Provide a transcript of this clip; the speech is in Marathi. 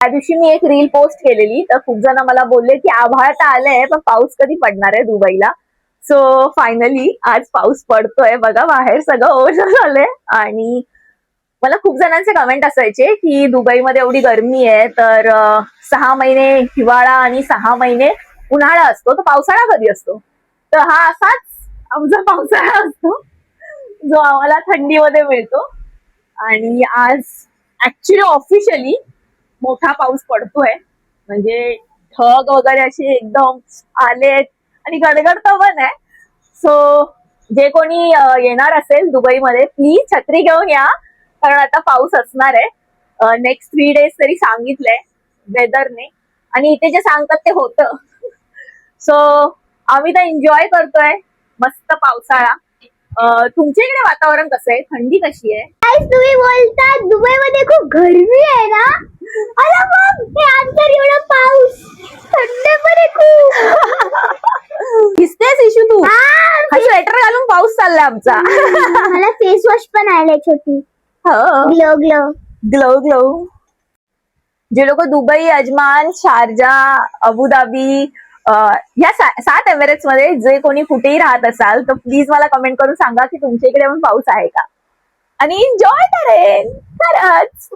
त्या दिवशी मी एक रील पोस्ट केलेली, तर खूप जण मला बोलले की आभाळ तर आलंय पण पाऊस कधी पडणार आहे दुबईला. सो फायनली आज पाऊस पडतोय बघा, बाहेर सगळं ओझं झालंय. आणि मला खूप जणांचे कमेंट असायचे की दुबईमध्ये एवढी गरमी आहे तर 6 महिने हिवाळा आणि 6 महिने उन्हाळा असतो, तर पावसाळा कधी असतो? तर हा असाच आमचा पावसाळा असतो जो आम्हाला थंडीमध्ये मिळतो. आणि आज ऍक्च्युली ऑफिशियली मोठा पाऊस पडतोय, म्हणजे ढग वगैरे असे एकदम आलेत आणि गडगडतं पण आहे. सो जे कोणी येणार असेल दुबईमध्ये प्लीज छत्री घेऊन या, कारण आता पाऊस असणार आहे नेक्स्ट 3 days तरी सांगितलंय वेदरने. आणि इथे जे सांगतात ते होतं. सो आम्ही तर एन्जॉय करतोय मस्त पावसाळा. तुमच्या इकडे वातावरण कसं आहे, थंडी कशी आहे? तुम्ही बोलता दुबईमध्ये खूप गरमी आहे ना? अरे मग हे अंतर एवढा पाऊस, थंड पण आहे खूप. दिसतेस इशू तू? हा स्वेटर घालून पाऊस चाललाय आमचा. मला फेस वॉश पण आलाय छोटी, ग्लो ग्लो ग्लो ग्लो. जे लोक दुबई, अजमान, शारजा, अबुधाबी या 7 एमिरेट्स मध्ये जे कोणी कुठेही राहत असाल तर प्लीज मला कमेंट करून सांगा की तुमच्या इकडे पण पाऊस आहे का, आणि एन्जॉय करेन खरंच.